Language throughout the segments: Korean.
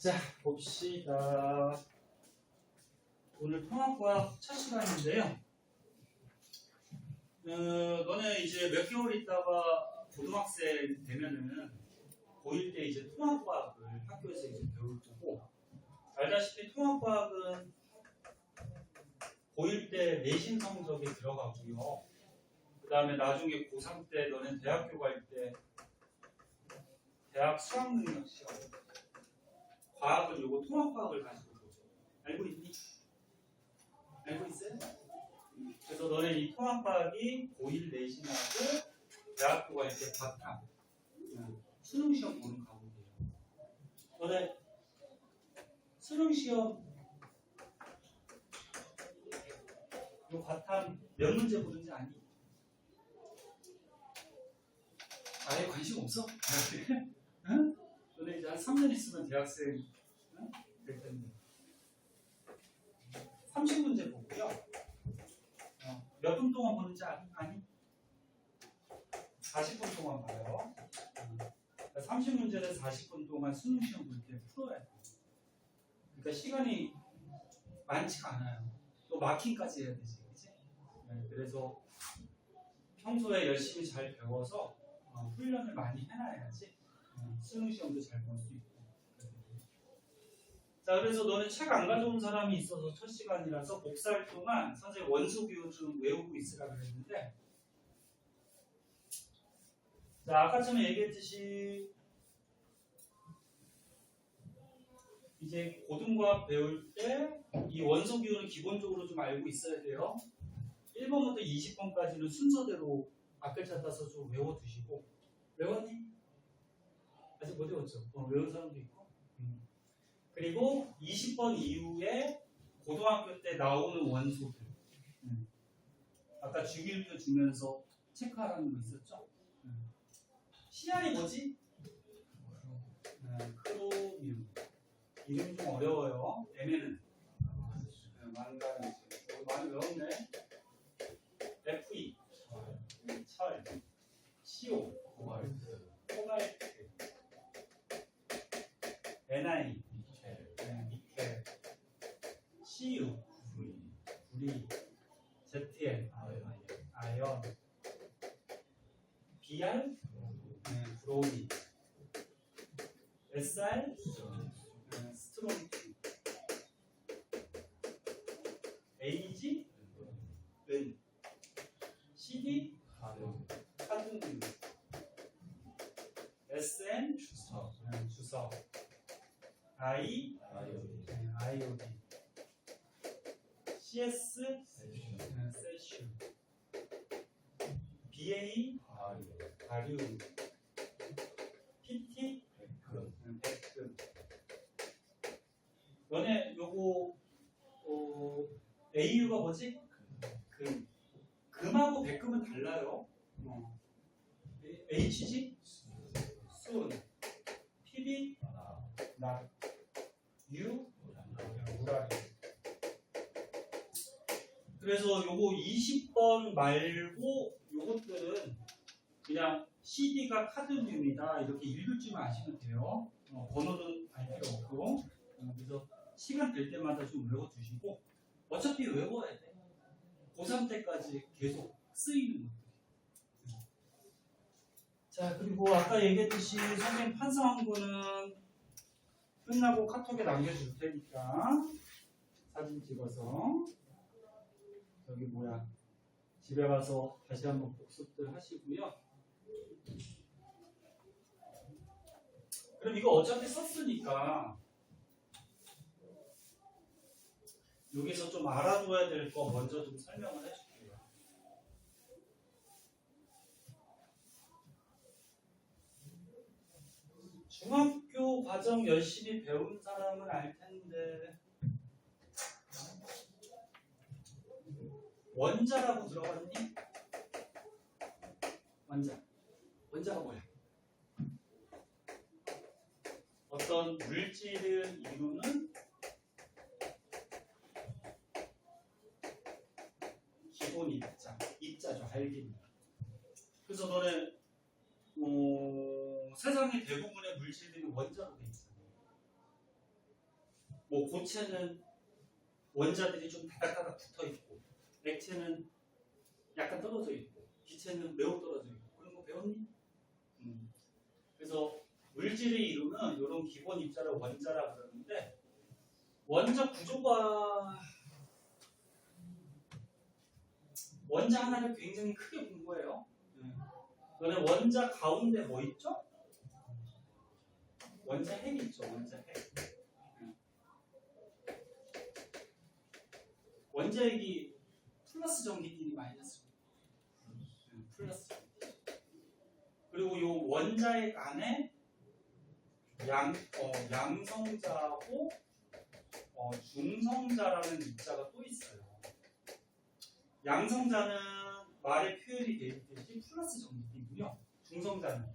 자, 봅시다. 오늘 통합과학 첫 시간인데요. 너네 이제 몇 개월 있다가 고등학생 되면은 고1 때 이제 통합과학을 학교에서 이제 배울 거고, 알다시피 통합과학은 고1 때 내신 성적이 들어가고요. 그 다음에 나중에 고3 때 너네 대학교 갈 때 대학 수학능력 시험, 과학은 요거 통합과학을 가지고 보죠. 알고 있니? 알고 있어요? 그래서 너네 이 통합과학이 고1 내신하고 대학교 갈 때 바탕 수능 시험 보는 과목이에요. 너네 수능 시험 요 바탕 몇 문제 보는지 아니? 아예 관심 없어? 응? 너네 이제 한 3년 있으면 대학생 응? 될 텐데 30문제 보고요. 몇 분 동안 보는지 아니? 40분 동안 봐요. 30문제를 40분 동안 수능 시험 볼 때 풀어야 돼요. 그러니까 시간이 많지가 않아요. 또 마킹까지 해야 되지, 그치? 네, 그래서 평소에 열심히 잘 배워서 훈련을 많이 해놔야지 수능 시험도 잘 볼 수 있고. 자, 그래서 너는 책 안 가져온 사람이 있어서 첫 시간이라서 복사할 동안 선생님 원소기호 좀 외우고 있으라 그랬는데, 자, 아까 전에 얘기했듯이 이제 고등과학 배울 때 이 원소기호는 기본적으로 좀 알고 있어야 돼요. 1번부터 20번까지는 순서대로 앞글자 따서 좀 외워두시고. 외웠니? 아직 못 외웠죠? 외운 사람도 있고. 그리고 20번 이후에 고등학교 때 나오는 원소들. 아까 주기율표 주면서 체크하라는 거 있었죠? 시알이 뭐지? 크로미움. 이름 좀 어려워요. 얘네는 망가는 많이 외웠네. Fe 철, CO 코발트, Ni 니켈, Cu 구리, Zn 아연, Br 브로미, Sr 스트론튬, Ag 은, CD 카드뮴, Sn 주석, I 아이오딘, CS 세슘, BA 바리움, PT 백금. 너네 요거 AU가 뭐지? 금하고 백금은 달라요. HG 순, PB 낙, U 우라리. 그래서 요거 20번 말고 요것들은 그냥 CD가 카드뮴이다 이렇게 읽을 줄만 아시면 돼요. 번호는 알 필요 없고. 그래서 시간 될 때마다 좀 외워두시고, 어차피 외워야 돼. 고3 때까지 계속 쓰이는 것들. 자, 그리고 아까 얘기했듯이 선생님 판서한 거는 끝나고 카톡에 남겨줄 테니까 사진 찍어서 저기 집에 가서 다시 한번 복습들 하시고요. 그럼 이거 어차피 썼으니까 여기서 좀 알아둬야 될 거 먼저 좀 설명을 해줄게요. 중학교 과정 열심히 배운 사람은 알 텐데 원자라고 들어봤니? 원자가 뭐야? 어떤 물질을 이루는 기본 입자죠. 알기입니다. 그래서 너네 세상의 대부분의 물질들이 원자로 돼 있어요. 뭐 고체는 원자들이 좀 다닥다닥 붙어 있고, 액체는 약간 떨어져 있고, 기체는 매우 떨어져 있고, 그런 거 배웠니? 그래서 물질을 이루는 이런 기본 입자를 원자라 그러는데, 원자 구조가 원자 하나를 굉장히 크게 본 거예요. 그다음에 원자 가운데 뭐 있죠? 원자 핵 있죠. 원자 핵. 원자 핵이 플러스 전기끼리 마이너스 플러스. 그리고 이 원자 핵 안에 양성자하고 중성자라는 입자가 또 있어요. 양성자는 말에 표현이 되어 있듯이 플러스 전기끼고요. 중성자는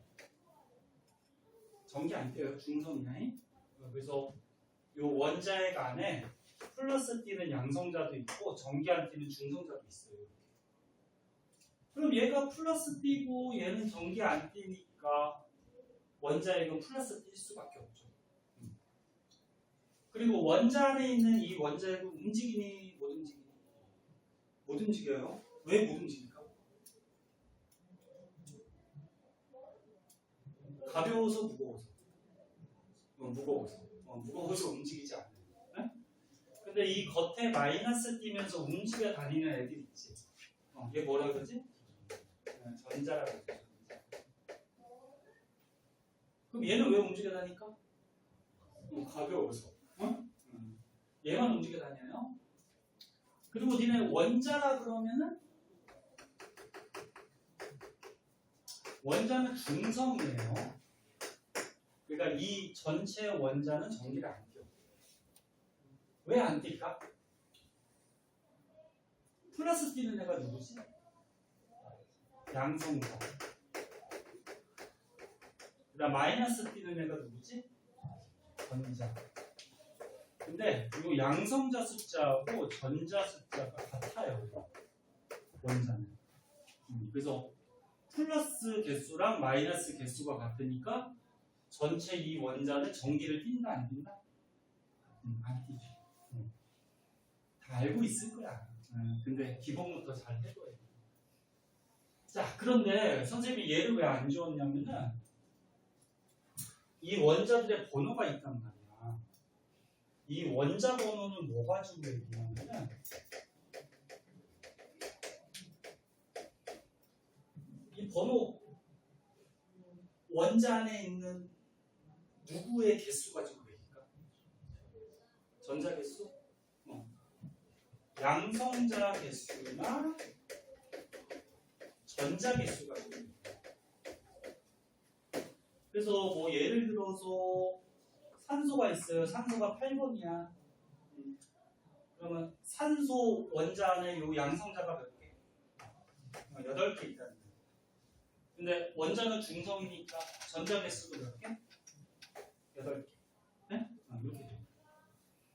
전기 안 떼요. 중성이야. 그래서 이 원자핵 안에 플러스 띄는 양성자도 있고 전기 안 띄는 중성자도 있어요. 그럼 얘가 플러스 띄고 얘는 전기 안 띄니까 원자핵은 플러스 뛸 수밖에 없죠. 그리고 원자 안에 있는 이 원자핵은 움직이니 못 움직이니? 못 움직여요. 왜 못 움직일까? 가벼워서 무거워서. 무거워서 움직이지 않아요. 네? 근데 이 겉에 마이너스 띄면서 움직여 다니는 애들 있지. 얘 뭐라 그러지? 전자라 그러죠. 그럼 얘는 왜 움직여 다니까? 가벼워서. 얘만 움직여 다녀요. 그리고 니네 원자라 그러면은 원자는 중성이에요. 그러니까 이 전체 원자는 전기를 안 띄워. 왜 안 띨까? 플러스 띄는 애가 누구지? 양성자. 그다음 마이너스 띄는 애가 누구지? 전자. 근데 이 양성자 숫자하고 전자 숫자가 같아요. 원자는. 그래서 플러스 개수랑 마이너스 개수가 같으니까 전체 이 원자는 전기를 띈다 안 띈다? 안 띄죠. 다 알고 있을 거야. 근데 기본부터 잘 해둬야 돼. 자, 그런데 선생님이 얘를 왜 안 주었냐면은 이 원자들의 번호가 있단 말이야. 이 원자 번호는 뭐 가지고 얘기하냐면은 이 번호 원자 안에 있는 누구의 개수 가지고 얘기할까? 전자 개수? 양성자 개수나 전자 개수 가지고 얘기해요. 그래서 뭐 예를 들어서 산소가 있어요. 산소가 8번이야. 그러면 산소 원자 안에 요 양성자가 몇 개? 8개 있다는 거예요. 근데 원자는 중성이니까 전자 개수도 몇 개? 8개. 네? 이렇게 돼요.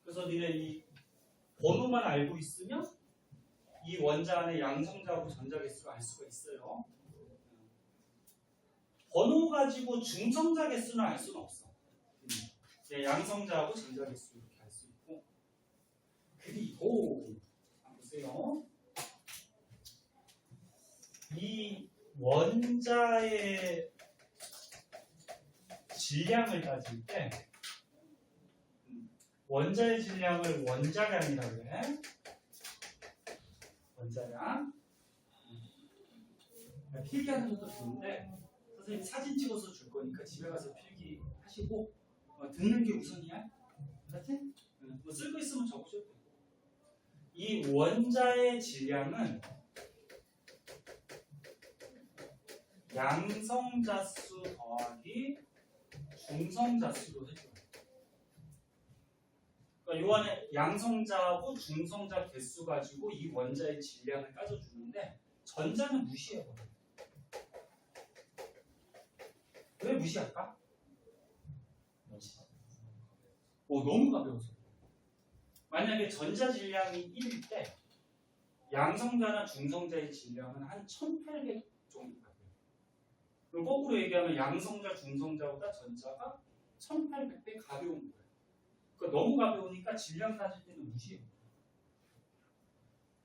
그래서 니네 이 번호만 알고 있으면 이 원자 안에 양성자하고 전자 개수를 알 수가 있어요. 번호 가지고 중성자 개수는 알 수는 없어. 양성자하고 전자 개수 이렇게 알 수 있고. 그리고 보세요. 이 원자의 질량을 따질 때 원자의 질량을 원자량이라고 해. 원자량. 필기하는 것도 좋은데 선생님 사진 찍어서 줄 거니까 집에 가서 필기 하시고 듣는 게 우선이야. 알았지? 뭐 쓸 거 있으면 적으셔도 되고. 이 원자의 질량은 양성자수 더하기 중성자수로 해줘요. 그러니까 요 안에 양성자하고 중성자 개수 가지고 이 원자의 질량을 따져주는데 전자는 무시해버려요. 왜 무시할까? 너무 가벼워서. 만약에 전자 질량이 1일 때 양성자나 중성자의 질량은 한 1800 정도 가벼워요. 그럼 거꾸로 얘기하면 양성자, 중성자보다 전자가 1800배 가벼운 거예요. 그러니까 너무 가벼우니까 질량 따질 때는 무시해요.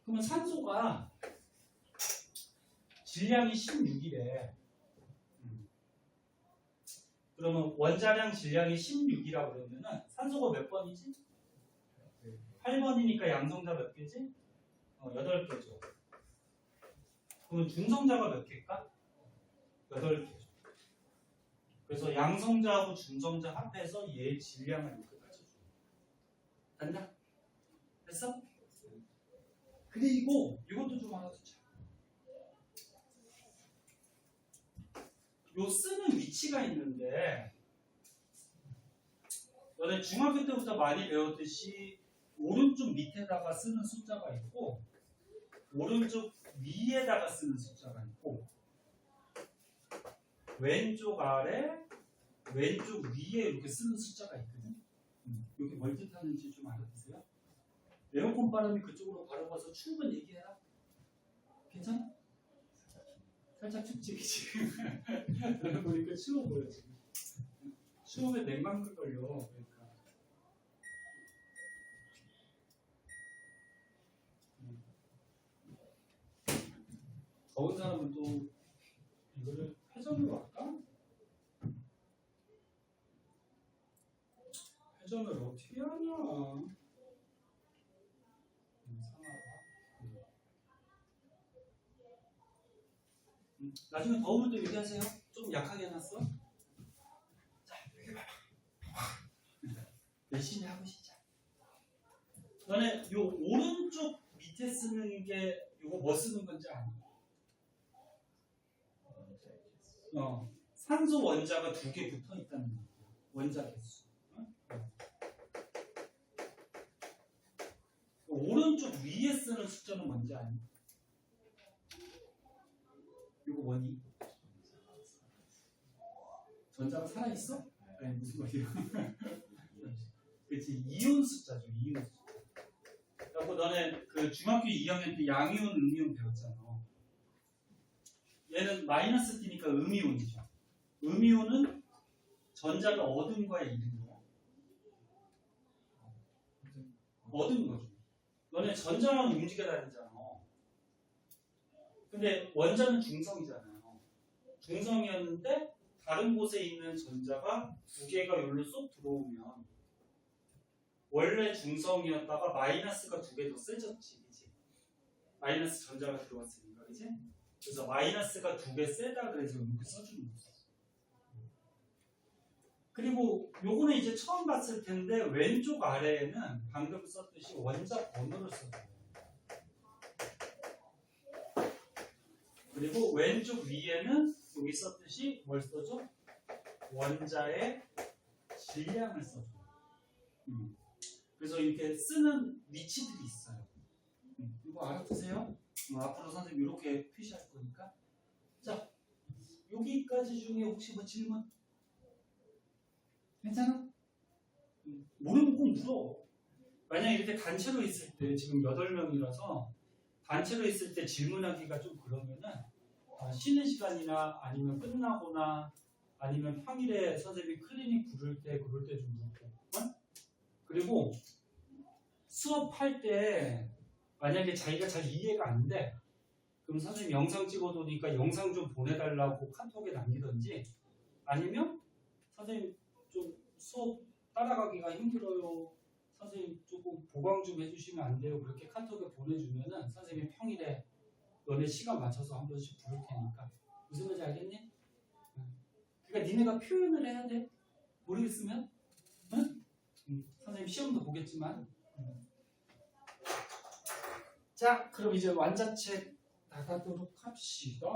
그러면 산소가 질량이 16이래. 그러면 원자량 질량이 16이라고 그러면은 산소가 몇 번이지? 8번이니까 양성자 몇 개지? 8개죠. 그러면 중성자가 몇 개일까? 8개죠. 그래서 양성자하고 중성자 합해서 얘 질량을 이렇게 따져줘. 됐나? 됐어? 그리고 이것도 좀 알아두자. 요 쓰는 위치가 있는데 너네 중학교 때부터 많이 배웠듯이 오른쪽 밑에다가 쓰는 숫자가 있고 오른쪽 위에다가 쓰는 숫자가 있고 왼쪽 아래 왼쪽 위에 이렇게 쓰는 숫자가 있거든. 이게 뭘 뜻하는지 좀 알아두세요. 에어컨 바람이 그쪽으로 바로 가서 추운 건 얘기해라. 괜찮아? 살짝 춥지 지금. 보니까 추워 보여 지금. 추우면 냉방불 걸려. 그러니까. 더운 사람은 또 이거를 회전으로 할까? 회전을 어떻게 하냐? 나중에 더우면 또 얘기하세요. 좀 약하게 해놨어. 자, 여기 봐봐. 열심히 하고 시작. 너네 요 오른쪽 밑에 쓰는 게 요거 뭐 쓰는 건지 아니? 산소 원자가 2개 붙어 있다는 거야. 원자 개수. 오른쪽 위에 쓰는 숫자는 뭔지 아니? 이거 뭐니? 전자가 살아있어? 아니 무슨 말이야? 그치 이온 숫자죠. 이온 숫자. 그래서 너네 그 중학교 2학년 때 양이온, 음이온 배웠잖아. 얘는 마이너스 띠니까 음이온이죠. 음이온은 전자가 얻은 거야, 잃은 거야? 얻은 거죠. 너네 전자만 움직여 다니잖아. 근데 원자는 중성이잖아요. 중성이었는데 다른 곳에 있는 전자가 2개가 여기로 쏙 들어오면 원래 중성이었다가 마이너스가 2개 더 세졌지, 그치? 마이너스 전자가 들어왔으니까, 그치? 그래서 마이너스가 2개 세다 그래서 이렇게 써주는 거지. 그리고 요거는 이제 처음 봤을 텐데 왼쪽 아래에는 방금 썼듯이 원자 번호를 써줘요. 그리고 왼쪽 위에는 여기 썼듯이 뭘 써줘? 원자의 질량을 써줘. 그래서 이렇게 쓰는 위치들이 있어요. 이거 알아두세요. 앞으로 선생님 이렇게 표시할 거니까. 자, 여기까지 중에 혹시 뭐 질문? 괜찮아? 모르면 꼭 물어. 만약 이렇게 단체로 있을 때 지금 8명이라서 단체로 있을 때 질문하기가 좀 그러면은 쉬는 시간이나 아니면 끝나거나 아니면 평일에 선생님이 클리닉 부를 때 그럴 때 좀 묻고. 그리고 수업할 때 만약에 자기가 잘 이해가 안 돼. 그럼 선생님 영상 찍어두니까 영상 좀 보내달라고 카톡에 남기던지 아니면 선생님 좀 수업 따라가기가 힘들어요. 선생님 조금 보강 좀 해주시면 안 돼요. 그렇게 카톡에 보내주면은 선생님이 평일에 너네 시간 맞춰서 한 번씩 부를 테니까. 무슨 말인지 알겠니? 그러니까 니네가 표현을 해야 돼. 모르겠으면 응? 선생님 시험도 보겠지만 자 그럼 이제 완자책 나가도록 합시다.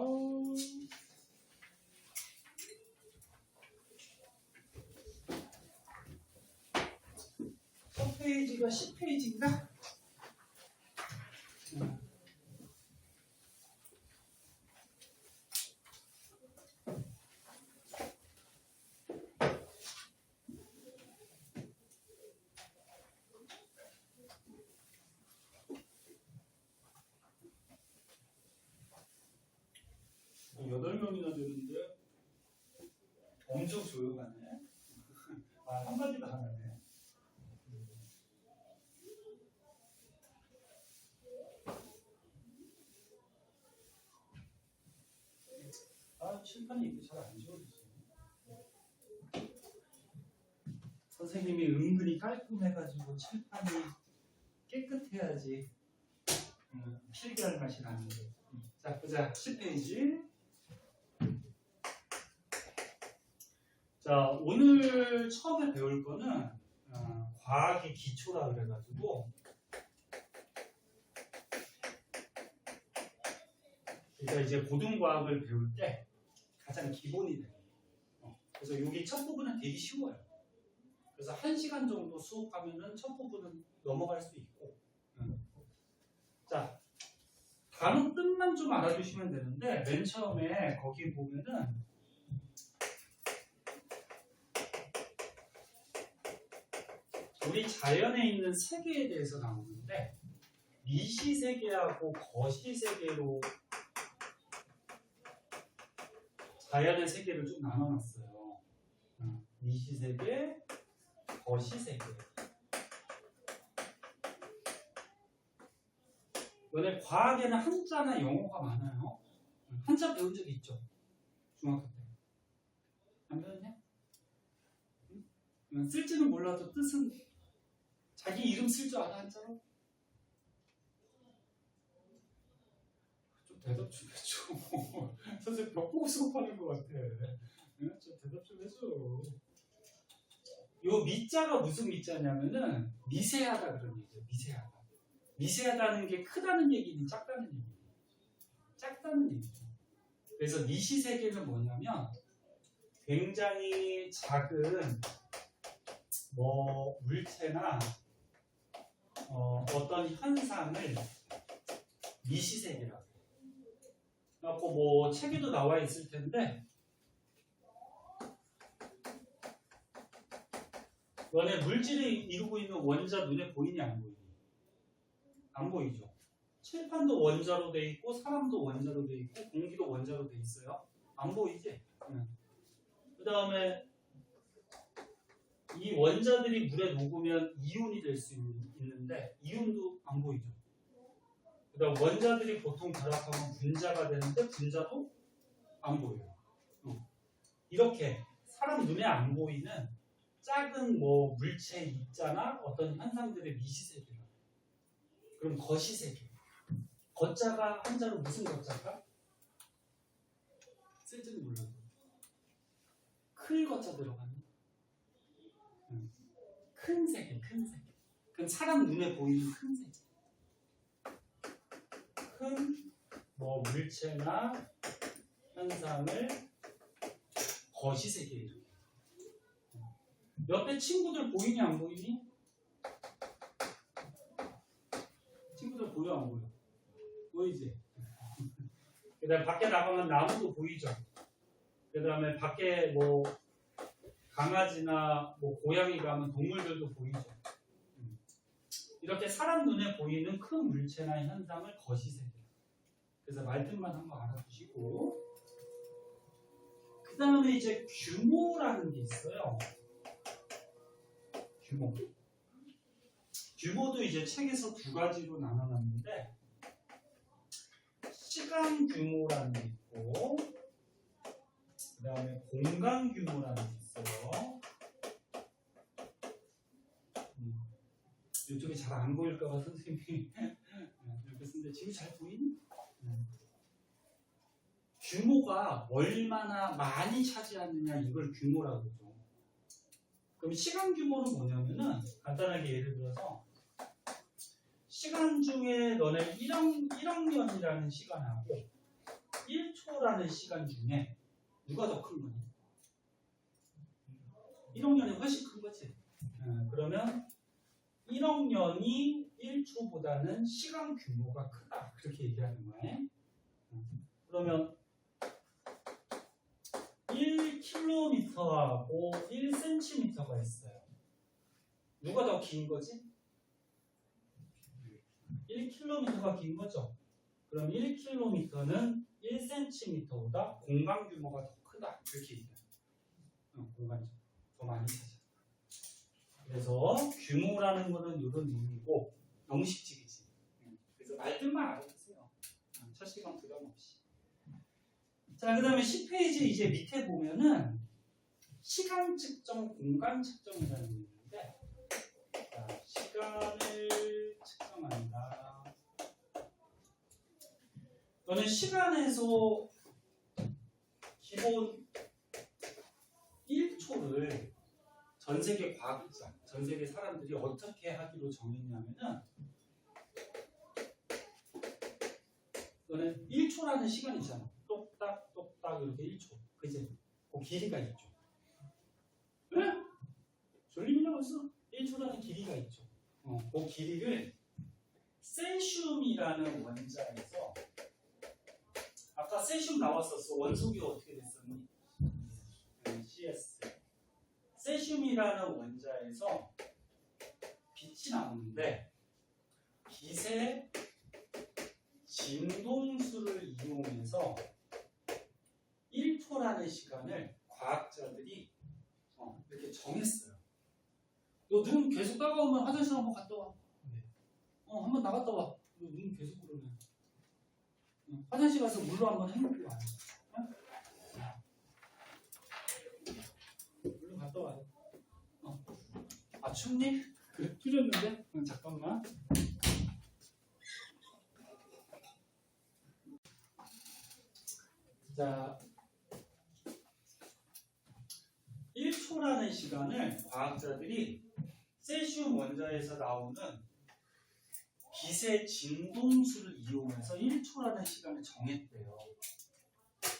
첫 페이지가 10페이지인가? 엄청 조용하네. 한마디도 안 하네. 칠판이 이렇게 잘 안 지워지지. 선생님이 은근히 깔끔해가지고 칠판이 깨끗해야지 필기할 맛이 나는데. 자, 보자. 10페이지. 자, 오늘 처음에 배울 거는 과학의 기초라 그래가지고 그러니까 이제 고등과학을 배울 때 가장 기본이 돼요. 그래서 여기 첫 부분은 되게 쉬워요. 그래서 1시간 정도 수업하면은 첫 부분은 넘어갈 수 있고. 자, 단어 뜻만 좀 알아두시면 되는데 맨 처음에 거기 보면은 우리 자연에 있는 세계에 대해서 나오는데 미시세계하고 거시세계로 자연의 세계를 좀 나눠놨어요. 미시세계, 거시세계. 너네 과학에는 한자나 영어가 많아요. 한자 배운 적 있죠? 중학교 때. 안 배웠냐? 쓸지는 몰라도 뜻은 자기 이름 쓸 줄 알아, 한자로? 좀 대답 좀 해줘. 선생님 벽 보고 수업하는 것 같아. 좀 대답 좀 해줘. 요 미자가 무슨 미자냐면은 미세하다 그런 얘기죠. 미세하다. 미세하다는 게 크다는 얘기는 작다는 얘기예요. 작다는 얘기죠. 그래서 미시세계는 뭐냐면 굉장히 작은 물체나 어떤 현상을 미시세계라고 해요. 그래갖고 책에도 나와 있을 텐데 너네 물질이 이루고 있는 원자 눈에 보이니 안 보이니? 안 보이죠. 칠판도 원자로 돼 있고 사람도 원자로 돼 있고 공기도 원자로 돼 있어요. 안 보이지? 그 다음에 이 원자들이 물에 녹으면 이온이 될 수 있는데 이온도 안 보이죠. 그 다음 원자들이 보통 결합하면 분자가 되는데 분자도 안 보여요. 이렇게 사람 눈에 안 보이는 작은 물체 입자나 어떤 현상들의 미시세계라. 그럼 거시세계. 거자가 한자로 무슨 거자가? 쓸지는 몰라도 클 거자 들어가는 큰 세계, 큰 세계. 그럼 사람 눈에 보이는 큰 세계. 큰 물체나 현상을 거시세계 이렇게. 옆에 친구들 보이니 안 보이니? 친구들 보여 안 보여? 보이지? 그 다음에 밖에 나가면 나무도 보이죠? 그 다음에 밖에 강아지나 고양이 가면 동물들도 보이죠? 이렇게 사람 눈에 보이는 큰 물체나 현상을 거시세계. 그래서 말뜻만 한번 알아두시고 그 다음에 이제 규모라는 게 있어요. 규모도 이제 책에서 두 가지로 나눠놨는데 시간 규모라는 게 있고 그 다음에 공간 규모라는 게 있어요. 이쪽이 잘 안 보일까봐 선생님이 이렇게 쓰는데 지금 잘 보이니? 규모가 얼마나 많이 차지하느냐 이걸 규모라고 그러죠. 그럼 시간 규모는 뭐냐면은 간단하게 예를 들어서 시간 중에 너네 1억 년이라는 시간하고 1초라는 시간 중에 누가 더 큰 거니? 1억 년이 훨씬 큰 거지. 그러면 1억 년이 1초보다는 시간 규모가 크다. 그렇게 얘기하는 거예요. 그러면 1km하고 1cm가 있어요. 누가 더 긴 거지? 1km가 긴 거죠. 그럼 1km는 1cm보다 공간 규모가 더 크다. 이렇게 얘기해요. 공간이 더 많이 차지. 그래서 규모라는 거는 이런 의미고 영식직이지. 그래서 말들만 알아두세요. 첫 시간 부담 없이. 자, 자, 그 다음에 10페이지 이제 밑에 보면은 시간 측정, 공간 측정이라는 게 있는데, 자, 시간을 측정한다. 너는 시간에서 기본 1초를 전 세계 과학자, 전 세계 사람들이 어떻게 하기로 정했냐면은, 너는 1초라는 시간이 있잖아. 똑딱 똑딱 이렇게 1초. 그지? 그 길이가 있죠. 응? 졸림이나 벌써 1초라는 길이가 있죠. 그 길이를 세슘이라는 원자에서, 아까 세슘 나왔었어. 원소기 어떻게 됐었니? CS. 세슘이라는 원자에서 빛이 나오는데 빛의 진동수를 이용해서 1초라는 시간을 과학자들이 이렇게 정했어요. 너 눈 계속 따가우면 화장실 한번 갔다 와. 한번 나갔다 와. 눈 계속 그러네. 화장실 가서 물로 한번 헹구고 와. 물로 갔다 와요. 아, 춥니? 그래, 풀렸는데? 잠깐만. 자, 1초라는 시간을 과학자들이 세슘 원자에서 나오는 빛의 진동수를 이용해서 1초라는 시간을 정했대요.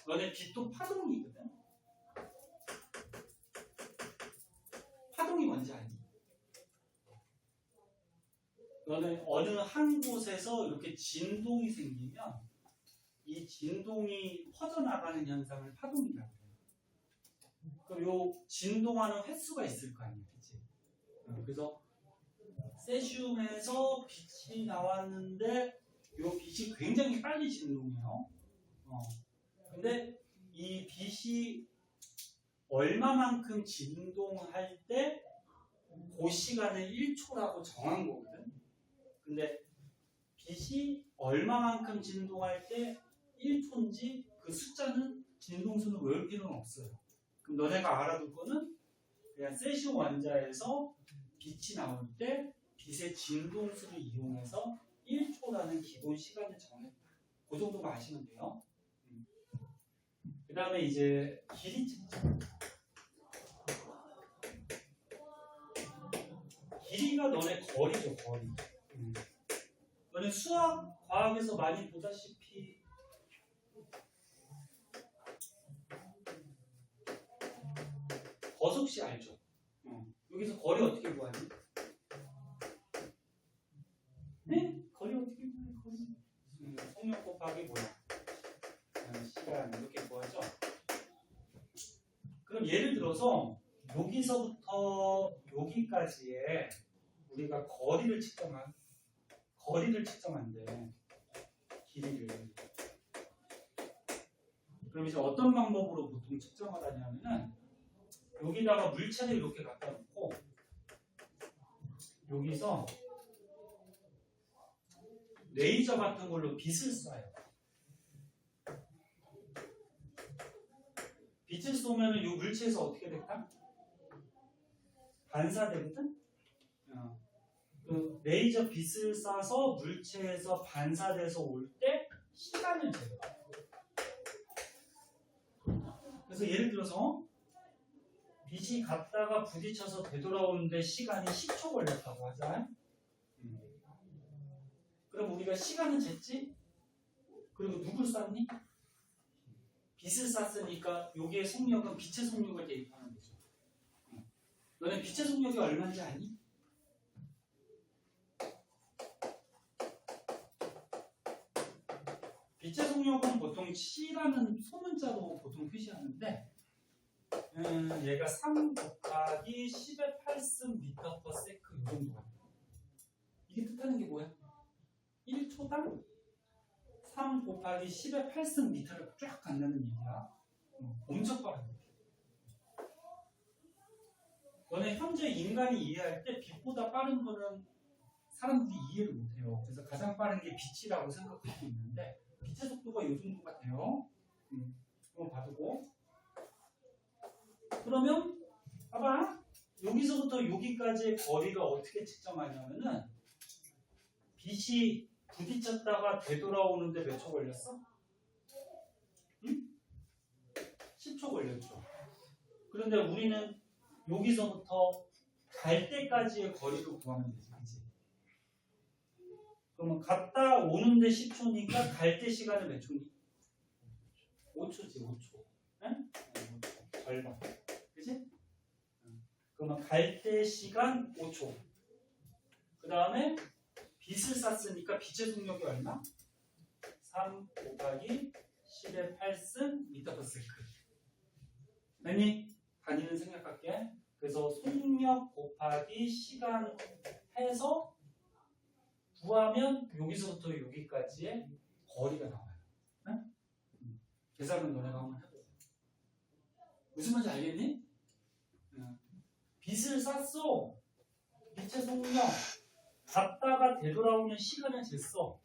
너네 빛도 파동이거든? 파동이 뭔지 알니? 너는 어느 한 곳에서 이렇게 진동이 생기면 이 진동이 퍼져나가는 현상을 파동이라고 해요. 그럼 요 진동하는 횟수가 있을 거 아니야, 그치? 그래서 세슘에서 빛이 나왔는데 요 빛이 굉장히 빨리 진동해요. 근데 이 빛이 얼마만큼 진동할 때 그 시간을 1초라고 정한 거거든. 근데 빛이 얼마만큼 진동할 때 1초인지 그 숫자는 진동수는 외울 필요는 없어요. 그럼 너네가 알아둘 거는 그냥 세슘 원자에서 빛이 나올 때 빛의 진동수를 이용해서 1초라는 기본 시간을 정했다. 그 정도만 아시면 돼요. 그 다음에 이제 길이 측정. 길이가 너네 거리죠, 거리. 너네 수학, 과학에서 많이 보다시피 거속시 알죠? 여기서 거리 어떻게 구하니? 네? 거리 어떻게 구해요? 거리. 속력 곱하기 뭐야? 시간 이렇게 구하죠? 그럼 예를 들어서 여기서부터 여기까지의 우리가 거리를 측정한대. 길이를. 그럼 이제 어떤 방법으로 보통 측정을 하냐면은 여기다가 물체를 이렇게 갖다 놓고 여기서 레이저 같은 걸로 빛을 쏴요. 빛을 쏘면은 이 물체에서 어떻게 될까? 반사되거든? 그 레이저 빛을 쏴서 물체에서 반사돼서 올 때 시간을 재요. 그래서 예를 들어서 빛이 갔다가 부딪혀서 되돌아오는데 시간이 10초 걸렸다고 하자. 그럼 우리가 시간은 쟀지? 그리고 누굴 쐈니? 빛을 쐈으니까 여기에 속력은 빛의 속력을 대입하는 거죠. 너네 빛의 속력이 얼마인지 아니? 빛의 속력은 보통 C라는 소문자로 보통 표시하는데 얘가 3 곱하기 10의 8승 미터 퍼 세크 이 정도야. 이게 뜻하는 게 뭐야? 1초당 3 곱하기 10의 8승 미터를 쫙 간다는 얘기야. 엄청 빠르다. 너네 현재 인간이 이해할 때 빛보다 빠른 거는 사람들이 이해를 못해요. 그래서 가장 빠른 게 빛이라고 생각하고 있는데 빛의 속도가 이 정도가 돼요. 한번 봐두고. 그러면 봐봐. 여기서부터 여기까지의 거리가 어떻게 측정하냐면은 빛이 부딪혔다가 되돌아오는데 몇 초 걸렸어? 응? 10초 걸렸죠. 그런데 우리는 여기서부터 갈 때까지의 거리를 구하면 되지. 그치? 그러면 갔다 오는데 10초니까 갈 때 시간은 몇 초니? 5초지, 5초. 응? 5초. 절반. 그치? 그러면 갈 때 시간 5초. 그 다음에 빛을 쐈으니까 빛의 속력이 얼마? 3 곱하기 10의 8승 미터/세컨드. 아니, 단위는 생략할게. 그래서 속력 곱하기 시간 해서 구하면 여기서부터 여기까지의 거리가 나와요. 응? 계산은 너네가 한번 해보자. 무슨 말인지 알겠니? 응. 빛을 쐈어. 빛의 속력 갔다가 되돌아오는 시간을 쟀어.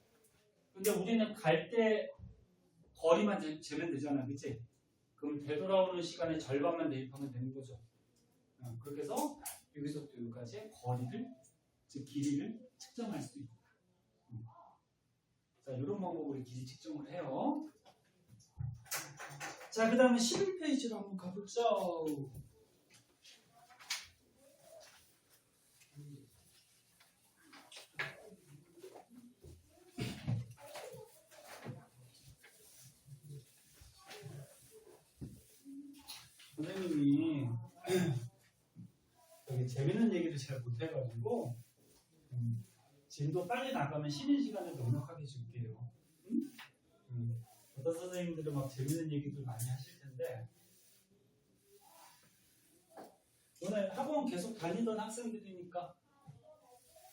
근데 우리는 갈 때 거리만 재면 되잖아, 그치? 그럼 되돌아오는 시간의 절반만 대입하면 되는 거죠. 그렇게 해서 여기서부터 여기까지의 거리를, 즉 길이를 측정할 수 있다. 자, 이런 방법으로 길이 측정을 해요. 자, 그 다음에 11페이지로 한번 가보죠. 선생님이 되게 재밌는 얘기를 잘 못해가지고 진도 빨리 나가면 쉬는 시간을 넉넉하게 줄게요. 어떤 선생님들은 막 재밌는 얘기들 많이 하실 텐데 오늘 학원 계속 다니던 학생들이니까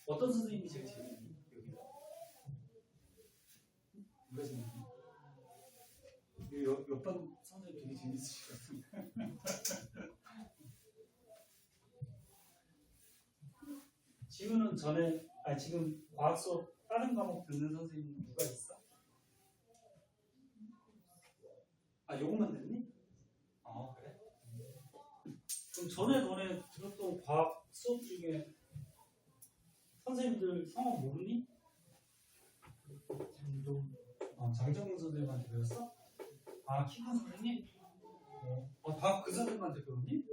어떤 선생님이 제일 재밌니? 여기다 누가 재밌니? 옆반 선생님 되게 재밌으실 것 같은데 지금은 지금 과학 수업 다른 과목 듣는 선생님 누가 있어? 아, 요것만 듣니? 아, 그래? 그럼 전에 너네 들었던 과학 수업 중에 선생님들 성함 모르니? 장정문 선생님한테 배웠어? 아, 키큰 선생님? 다 그 선생님한테 배웠니?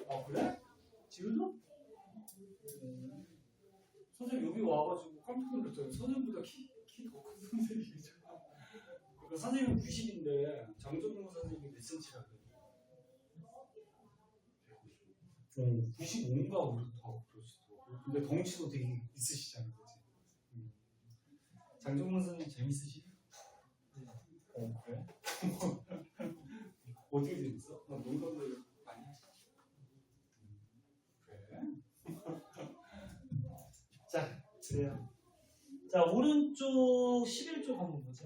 아, 그래? 지금도? 선생님 여기 와가지고 깜짝 놀랐잖아요. 선생님보다 키 더 큰 선생님이잖아. 그러니까 선생님은 90인데 장정문 선생님이 몇 cm라 그래? 95인가 그렇다고 그러시더라고요. 근데 덩치도 되게 있으시잖아요. 그치? 장정문 선생님 재밌으시? 그래? 어떻게 재밌어? 농담을 많이 하시죠? 그래? 자, 그래요. 자, 오른쪽 11쪽 한번 보자.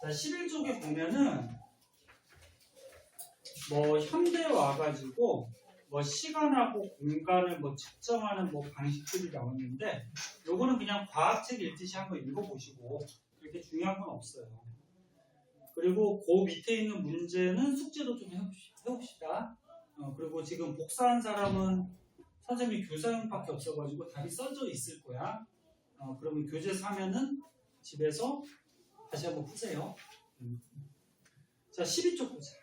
자, 11쪽에 보면은 뭐 현대 와가지고 뭐 시간하고 공간을 뭐 측정하는 뭐 방식들이 나오는데 요거는 그냥 과학책 읽듯이 한번 읽어보시고 그렇게 중요한 건 없어요. 그리고 그 밑에 있는 문제는 숙제도 좀 해봅시다. 그리고 지금 복사한 사람은 선생님이 교사용밖에 없어가지고 답이 써져 있을 거야. 그러면 교재 사면은 집에서 다시 한번 푸세요. 자, 12쪽 보자.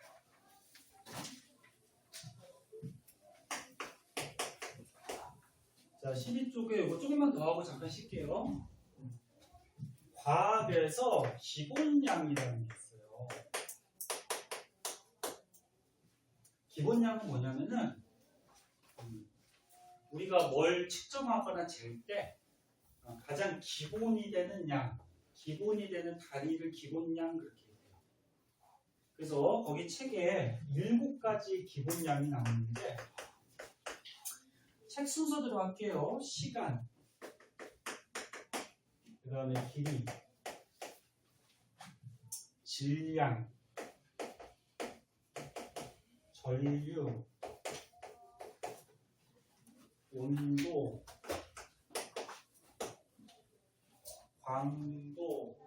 자, 12쪽에 이거 조금만 더 하고 잠깐 쉴게요. 과학에서 기본량이라는 게 있어요. 기본량은 뭐냐면은 우리가 뭘 측정하거나 잴 때 가장 기본이 되는 양, 기본이 되는 단위를 기본량 그렇게 얘기해요. 그래서 거기 책에 7가지 기본량이 나오는데 책 순서대로 할게요. 시간, 그 다음에 길이, 질량, 전류, 온도, 광도,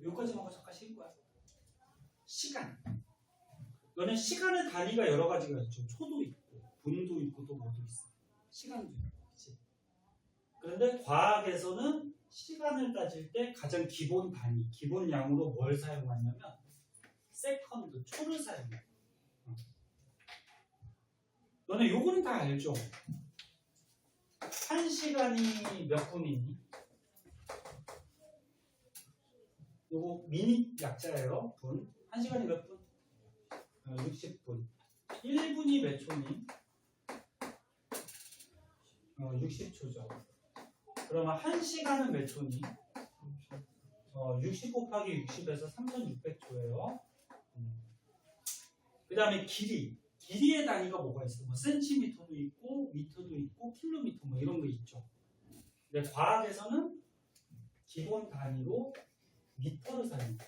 여기까지만 잠깐 쉴 거야. 시간. 너는 시간의 단위가 여러 가지가 있죠. 초도 있고, 분도 있고, 또 뭐도 있어. 시간도 있고, 그치? 그런데 과학에서는 시간을 따질 때 가장 기본 단위, 기본 양으로 뭘 사용하냐면 세컨드, 초를 사용해. 너네 요거는 다 알죠? 1시간이 몇 분이니? 요거 미니 약자예요. 분. 1시간이 몇 분? 60분. 1분이 몇 초니? 60초죠. 그러면 1시간은 몇 초니? 60 곱하기 60에서 3600초예요. 그 다음에 길이. 길이의 단위가 뭐가 있어? 뭐 센티미터도 있고, 미터도 있고, 킬로미터 뭐 이런 거 있죠. 근데 과학에서는 기본 단위로 미터를 사용해요.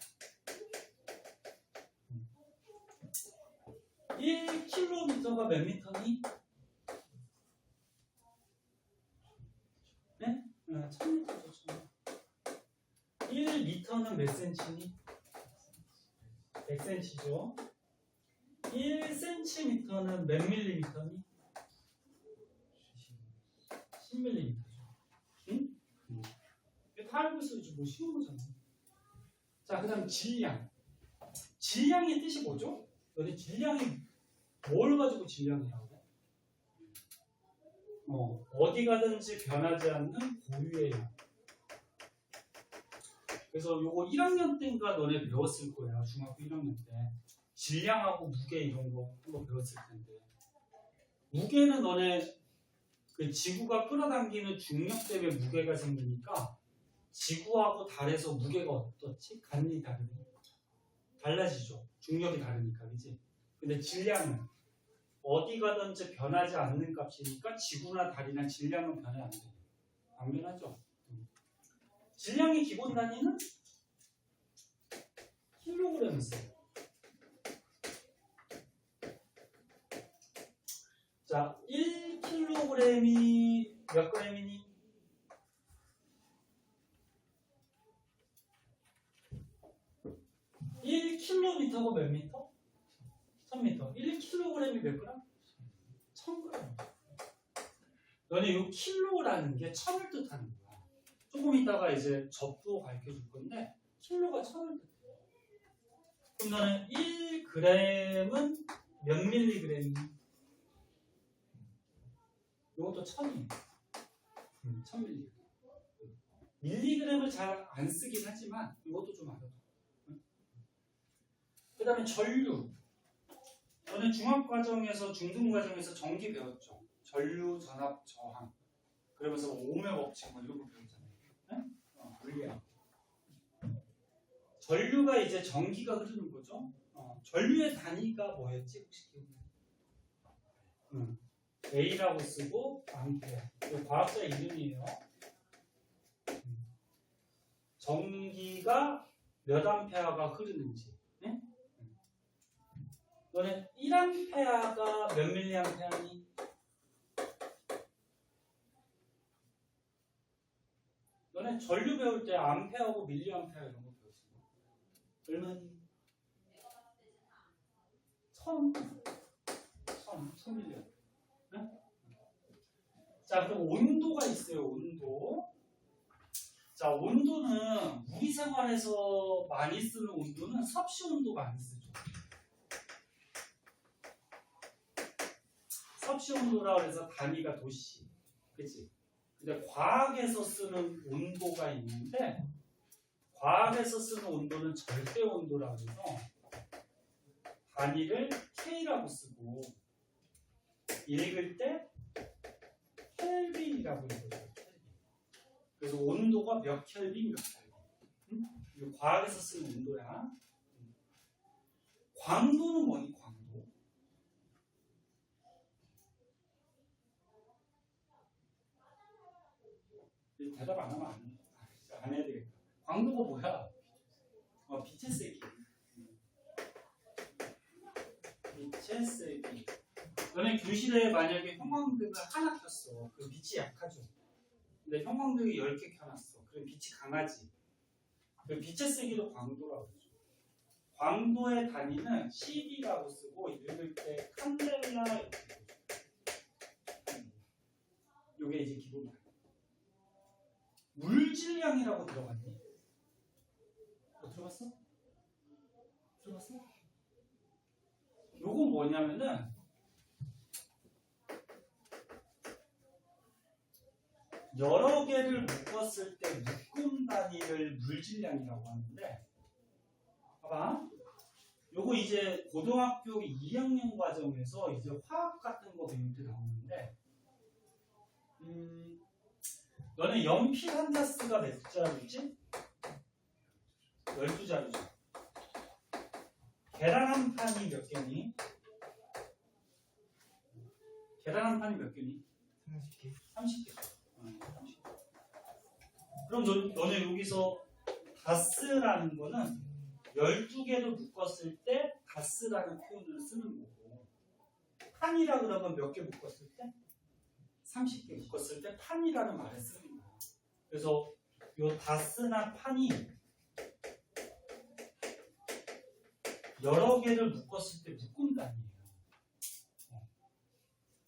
1km가 몇 미터니? 네? 1000m죠. 1미터는 몇 센치니? 100cm죠. 1cm는 몇 밀리미터니? 10mm죠. 응? 이거 다 알고 있어야지. 뭐 쉬운 거잖아. 자, 그 다음 질량. 질량의 뜻이 뭐죠? 너네 질량이 뭘 가지고 질량이라고 해? 어디 가든지 변하지 않는 고유의 양. 그래서 요거 1학년 때인가 너네 배웠을 거야. 중학교 1학년 때. 질량하고 무게 이런 거 한번 배웠을 텐데. 무게는 너네 그 지구가 끌어당기는 중력 때문에 무게가 생기니까 지구하고 달에서 무게가 어떻지? 간이 다르니? 달라지죠. 중력이 다르니까, 그치? 근데 질량은 어디 가든지 변하지 않는 값이니까 지구나 달이나 질량은 변해 안 돼. 당연하죠. 질량의 기본 단위는 킬로그램 있어요. 자, 1kg이 몇 g이니? 1km가 몇 미터? 1000m. 1kg이 몇 g? 1000g. 너네 요 킬로라는 게 1000을 뜻하는 거야. 조금 이따가 이제 접도 가르쳐줄 건데 킬로가 1000을 뜻해. 그럼 너는 1g은 몇 밀리그램이니? 이것도 1000이에요. 1000mg. 밀리그램을 잘 안 쓰긴 하지만 이것도 좀 알아둬. 그 다음에 전류. 저는 중학과정에서 중등과정에서 전기 배웠죠. 전류, 전압, 저항. 그러면서 오음의 법칙 뭐 이런 거 배웠잖아요. 네? 물리학. 전류가 이제 전기가 흐르는 거죠. 전류의 단위가 뭐였지? 혹시 기억나요? A라고 쓰고 암페어. 이 과학자 이름이에요. 전기가 몇 암페어가 흐르는지. 네? 너네 1암페어가 몇 밀리암페어니? 너네 전류 배울 때 암페어하고 밀리암페어 이런 거 배웠어. 얼마니? 1000밀리암. 자, 그럼 온도가 있어요. 온도. 자, 온도는 우리 생활에서 많이 쓰는 온도는 섭씨 온도 많이 쓰죠. 섭씨 온도라 그래서 단위가 도씨. 그치? 근데 과학에서 쓰는 온도가 있는데 과학에서 쓰는 온도는 절대 온도라 그래서 단위를 K라고 쓰고 읽을 때 켈빈이라고 읽어요. 그래서 온도가 몇 켈빈 몇 켈빈. 이거 과학에서 쓰는 온도야. 광도는 뭐니? 광도. 대답 안 하면 안 해야 되겠다. 광도가 뭐야? 빛의 세기. 빛의 세기. 너네 교실에 만약에 형광등을 하나 켰어. 그럼 빛이 약하죠. 근데 형광등이 10개 켜놨어. 그럼 빛이 강하지. 빛의 세기로 광도라고 그러죠. 광도의 단위는 CD라고 쓰고 읽을 때 칸델라 이렇게 되죠. 이게 이제 기본 단위. 물질량이라고 들어갔니? 들어갔어? 들어갔어? 요건 뭐냐면은 여러 개를 묶었을 때 묶음 단위를 물질량이라고 하는데, 봐봐. 요거 이제 고등학교 2학년 과정에서 이제 화학 같은 거 배울 때 나오는데, 너네 연필 한 자스가 몇 자루지? 12자루지. 계란 한 판이 몇 개니? 계란 한 판이 몇 개니? 30개. 30개. 그럼 너네 여기서 다스라는 거는 12개를 묶었을 때 다스라는 표현을 쓰는 거고, 판이라 그러면 몇 개 묶었을 때? 30개 묶었을 때 판이라는 말을 쓰는 거야. 그래서 요 다스나 판이 여러 개를 묶었을 때 묶음 단위예요.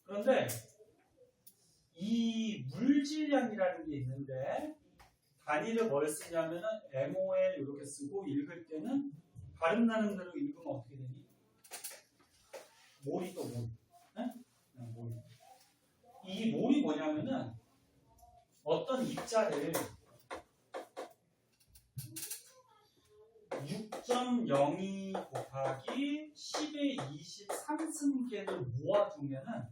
그런데 이 물질량이라는 게 있는데, 단위를 뭘 쓰냐면은 MOL 이렇게 쓰고 읽을 때는 발음 나는 대로 읽으면 어떻게 되니? 몰이 또 몰. 네? 몰. 이 몰이 뭐냐면은 어떤 입자를 6.02 곱하기 10의 23승계를 모아두면은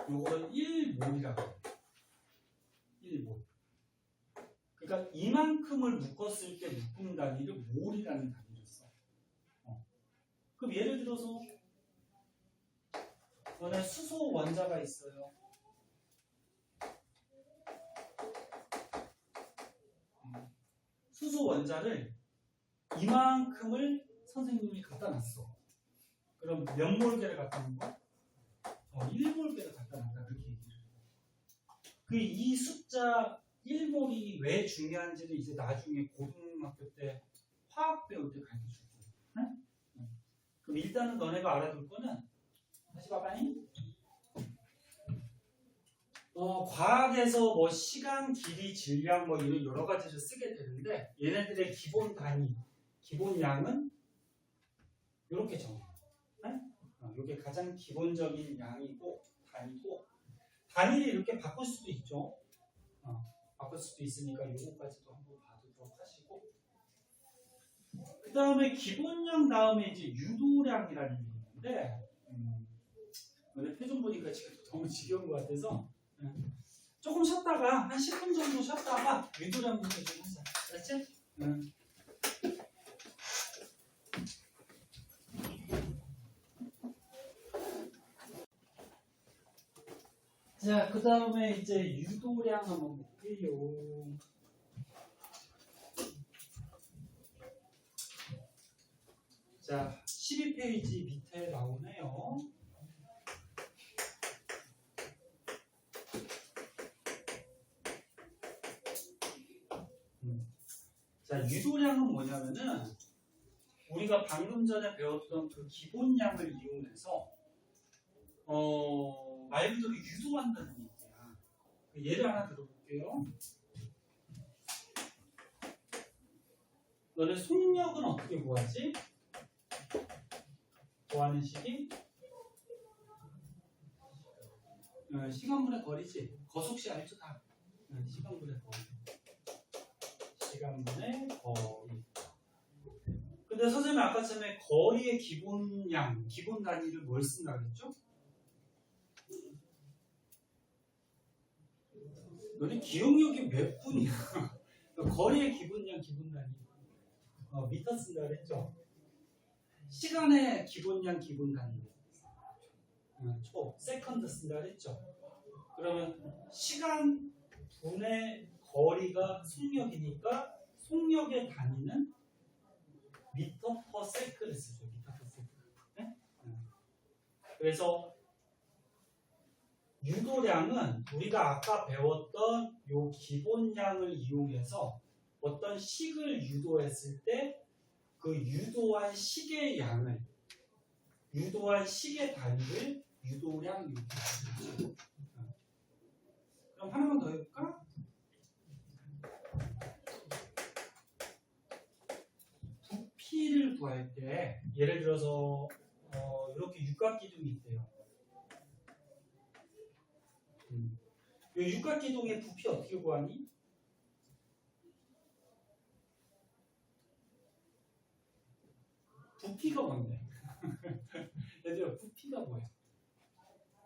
요거를 1몰이라고 해요. 1몰. 그러니까 이만큼을 묶었을 때 묶음 단위를 몰이라는 단위를 써. 그럼 예를 들어서 너네 수소 원자가 있어요. 수소 원자를 이만큼을 선생님이 갖다 놨어. 그럼 몇 몰계를 갖다 놓은 거야? 1몰계를 갖다 놨다. 그렇게 얘기를 해요. 이 숫자 1몰이 왜 중요한지는 이제 나중에 고등학교 때 화학 배울 때 가르쳐 줄 거야. 네? 그럼 일단은 너네가 알아둘 거는, 다시 봐봐잉. 과학에서 뭐 시간, 길이, 질량 뭐 이런 여러 가지를 쓰게 되는데, 얘네들의 기본 단위, 기본 양은 이렇게 정해요. 네? 이게 가장 기본적인 양이고 단위고, 단위를 이렇게 바꿀 수도 있죠. 바꿀 수도 있으니까 이거까지도 한번 봐두도록 하시고, 그 다음에 기본량 다음에 이제 유도량이라는 게 있는데, 오늘 표정 보니까 지금 너무 지겨운 것 같아서 조금 쉬었다가 한 10분 정도 쉬었다가 유도량 문제 좀 하자. 알았지? 자, 그 다음에 이제 유도량 한번 볼게요. 자, 12페이지 밑에 나오네요. 자, 유도량은 뭐냐면은 우리가 방금 전에 배웠던 그 기본량을 이용해서 말 그대로 유도한다는 얘기야. 예를 하나 들어볼게요. 너네 속력은 어떻게 구하지? 구하는 식이 시간분의 거리지. 거속시 알죠 다. 시간분의 거리. 시간분의 거리. 근데 선생님 아까 전에 거리의 기본량, 기본 단위를 뭘 쓴다 그랬죠? 너네 기억력이 몇 분이야? 거리의 기본량, 기본 단위. 미터 쓴다 그랬죠? 시간의 기본량, 기본 단위. 초, 세컨드 쓴다 그랬죠? 그러면 시간 분의 거리가 속력이니까 속력의 단위는 미터 퍼 세크를 쓰죠. 미터 퍼 세크. 네? 그래서 유도량은 우리가 아까 배웠던 요 기본량을 이용해서 어떤 식을 유도했을 때 그 유도한 식의 양을, 유도한 식의 단위를 유도량 이렇게 부르죠. 그럼 하나만 더 해볼까? 부피를 구할 때 예를 들어서 이렇게 육각기둥이 있대요. 이 육각기둥의 부피 어떻게 구하니? 부피가 뭔데? 얘들아, 부피가 뭐야?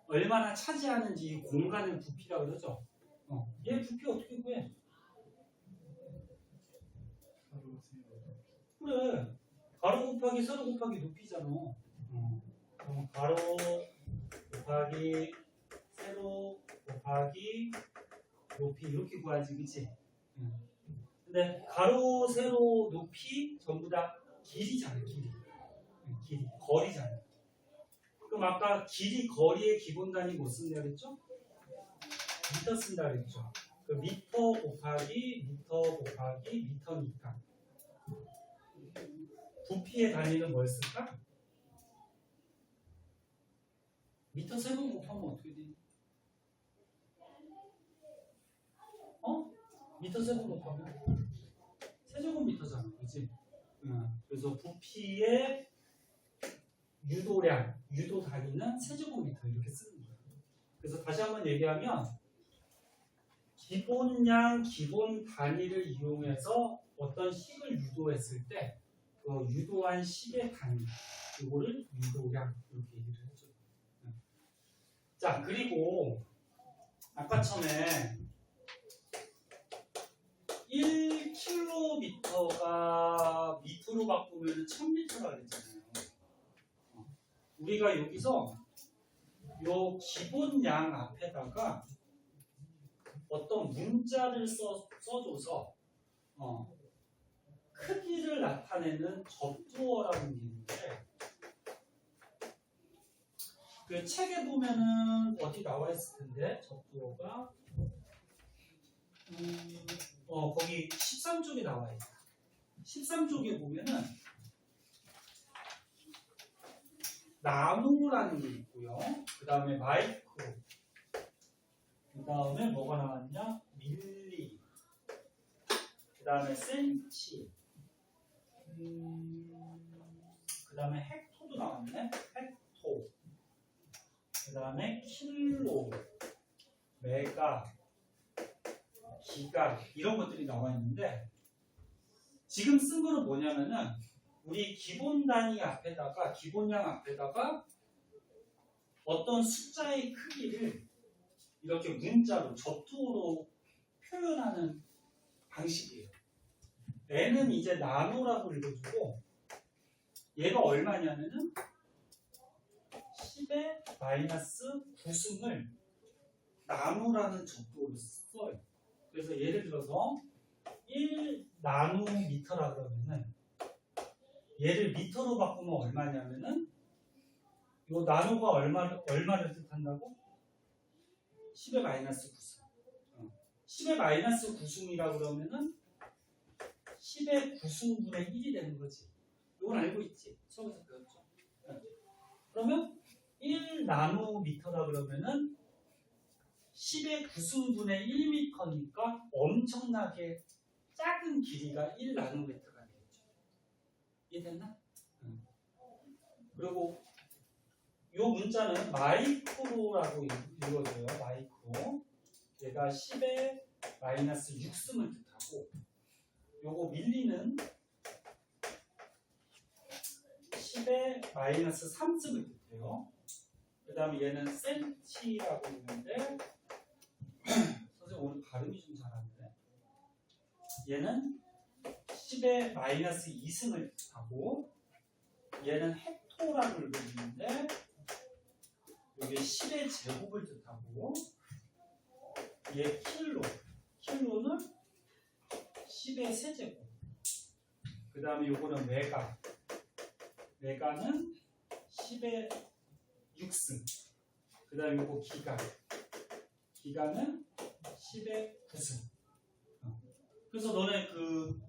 얼마나 차지하는지 이 공간을 부피라고 그러죠? 얘 부피 어떻게 구해? 그래. 가로 곱하기 세로 곱하기 높이잖아. 그럼 가로 곱하기 세로 곱하기 높이 이렇게 구하지, 그치? 근데 가로, 세로, 높이 전부 다 길이잖아, 길이. 길이, 거리잖아. 그럼 아까 길이, 거리의 기본 단위 뭐 쓴다 그랬죠? 미터 쓴다 그랬죠? 그 미터 곱하기 미터니까. 부피의 단위는 뭘 쓸까? 미터 세번 곱하면 어떻게 되니? 미터 세번 곱하면 세제곱미터잖아, 그치? 그래서 부피의 유도량, 유도 단위는 세제곱미터 이렇게 쓰는 거야. 그래서 다시 한번 얘기하면 기본량, 기본 단위를 이용해서 어떤 식을 유도했을 때 그 유도한 식의 단위, 이거를 유도량 이렇게 얘기를 해줘. 자, 그리고 아까 처음에 1km가 미터로 바꾸면 1000m라 그랬잖아요. 우리가 여기서 요 기본량 앞에다가 어떤 문자를 써줘서 크기를 나타내는 접두어라는 게 있는데 그 책에 보면은 어디 나와 있을 텐데 접두어가 거기 13쪽에 나와 있다. 13쪽에 보면은 나노라는 게 있고요. 그 다음에 마이크로, 그 다음에 뭐가 나왔냐? 밀리, 그 다음에 센치, 그 다음에 헥토도 나왔네. 헥토, 그 다음에 킬로, 메가, 기가, 이런 것들이 나와 있는데 지금 쓴 거는 뭐냐면은 우리 기본 단위 앞에다가, 기본량 앞에다가 어떤 숫자의 크기를 이렇게 문자로, 접두어로 표현하는 방식이에요. n은 이제 나노라고 읽어주고 얘가 얼마냐면은 10의 마이너스 9승을 나노라는 접두어로 써요. 그래서 예를 들어서 1나노미터라 그러면은 얘를 미터로 바꾸면 얼마냐면은 요 나노가 얼마를 뜻한다고? 10의 마이너스 9승. 10의 마이너스 9승이라 그러면은 10의 9승분의 1이 되는 거지. 이건 알고 있지? 수업에서 배웠죠? 그러면 1나노미터라 그러면은 10의 9승분의 1미터니까 엄청나게 작은 길이가 1나노미터가 되겠죠. 이해됐나? 그리고 이 문자는 마이크로라고 읽어줘요. 마이크로. 얘가 10의 마이너스 6승을 뜻하고 요거 밀리는 10의 마이너스 3승을 뜻해요. 그 다음에 얘는 센치라고 있는데 선생님 오늘 발음이 좀 잘하는데 얘는 10의 마이너스 2승을 뜻하고 얘는 헥토라고 읽어주는데 이게 10의 제곱을 뜻하고 얘 킬로는 10의 세제곱. 그 다음에 요거는 메가는 10의 6승. 그 다음에 요거 기가는 10의 9승. 그래서 너네 그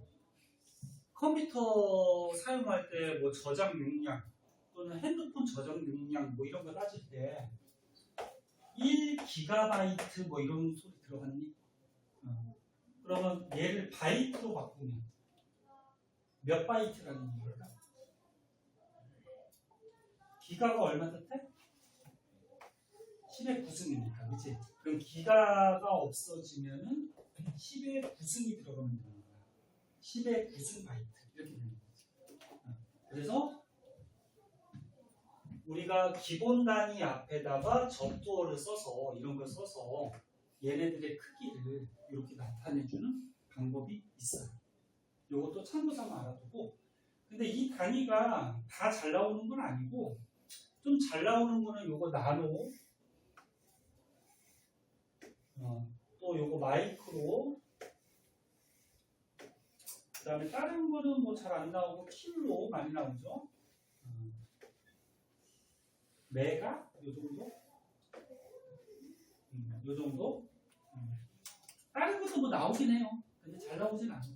컴퓨터 사용할 때 뭐 저장 용량 또는 핸드폰 저장 용량 뭐 이런 거 따질 때 1GB 뭐 이런 소리 들어봤니? 그러면 얘를 바이트로 바꾸면 몇 바이트라는 얘기일까? 기가가 얼마 뜻해? 10의 9승이니까, 그치? 그럼 기가가 없어지면은 10의 9승이 들어가면 되는 거야. 10의 9승 바이트. 이렇게 되는 거지. 그래서 우리가 기본 단위 앞에다가 접두어를 써서, 이런 걸 써서 얘네들의 크기를 이렇게 나타내주는 방법이 있어요. 이것도 참고삼아 알아두고. 근데 이 단위가 다 잘 나오는 건 아니고, 좀 잘 나오는 거는 요거 나노, 또 요거 마이크로, 그 다음에 다른 거는 뭐 잘 안 나오고 킬로 많이 나오죠. 메가 요 정도, 요 정도. 다른 것도 뭐 나오긴 해요. 근데 잘 나오진 않아요.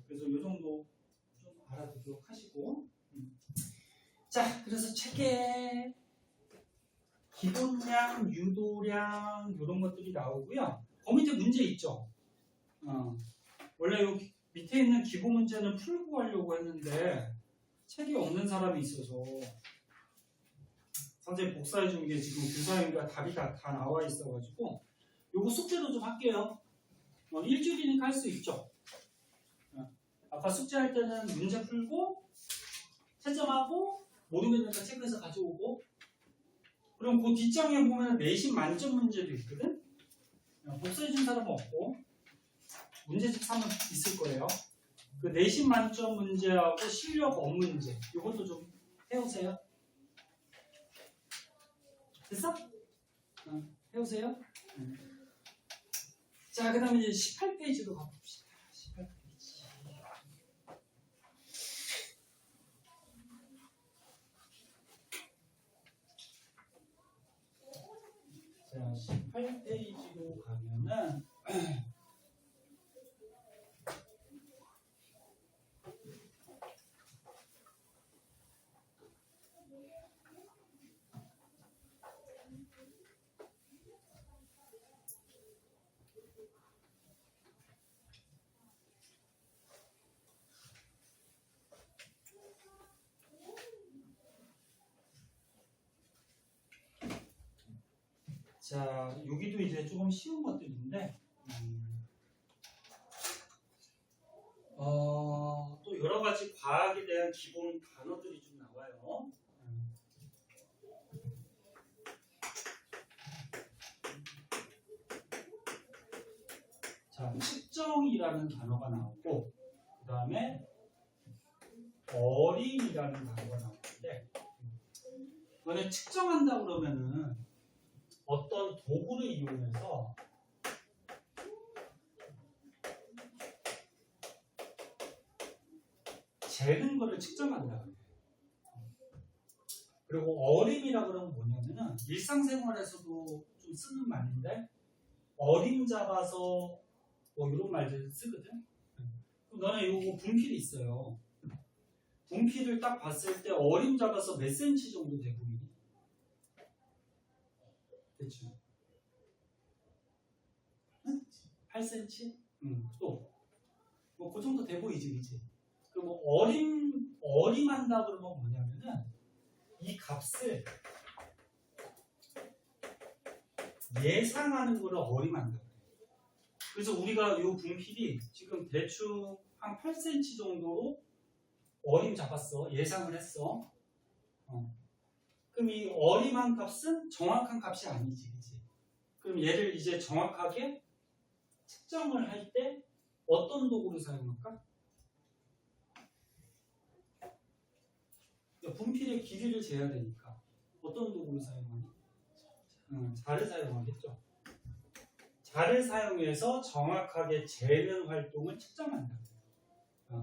그래서 요 정도 좀 알아두도록 하시고. 자, 그래서 책에 기본량, 유도량 이런 것들이 나오고요. 그 밑에 문제 있죠. 원래 여기 밑에 있는 기본 문제는 풀고 하려고 했는데 책이 없는 사람이 있어서 선생님 복사해 준 게 지금 교사님과 답이 다 나와 있어가지고 요거 숙제도 좀 할게요. 일주일이니까 할 수 있죠. 아까 숙제할 때는 문제 풀고 채점하고 모르겠는 거 체크해서 가져오고, 그럼 그 뒷장에 보면 내신 만점 문제도 있거든. 복사해준 사람은 없고 문제집 사면 있을 거예요. 그 내신 만점 문제하고 실력 업 문제 이것도 좀 해오세요. 됐어? 해오세요. 자, 그 다음에 이제 18페이지로 가봅시다. 18페이지. 자, 18페이지로 가면은 자, 여기도 이제 조금 쉬운 것들인데 또 여러 가지 과학에 대한 기본 단어들이 좀 나와요. 자, 측정이라는 단어가 나오고 그 다음에 어림이라는 단어가 나오는데, 이번에 측정한다 그러면은 어떤 도구를 이용해서 재는 거를 측정한다. 그리고 어림이라 그러면 뭐냐면은 일상생활에서도 좀 쓰는 말인데, 어림 잡아서 뭐 이런 말들 쓰거든. 그럼 너네 요거 분필이 있어요. 분필을 딱 봤을 때 어림 잡아서 몇 센치 정도 돼 보이니? 대충 8cm? 또 뭐 그 정도 돼 보이지, 그치? 그럼 뭐 어림한다 그러면 뭐냐면은 이 값을 예상하는 거를 어림한다. 그래서 우리가 이 분필이 지금 대충 한 8cm 정도로 어림 잡았어. 예상을 했어. 그럼 이 어림한 값은 정확한 값이 아니지, 그치? 그럼 얘를 이제 정확하게 측정을 할 때 어떤 도구를 사용할까? 분필의 길이를 재야 되니까 어떤 도구를 사용하니? 자를 사용하겠죠. 자를 사용해서 정확하게 재는 활동을 측정한다.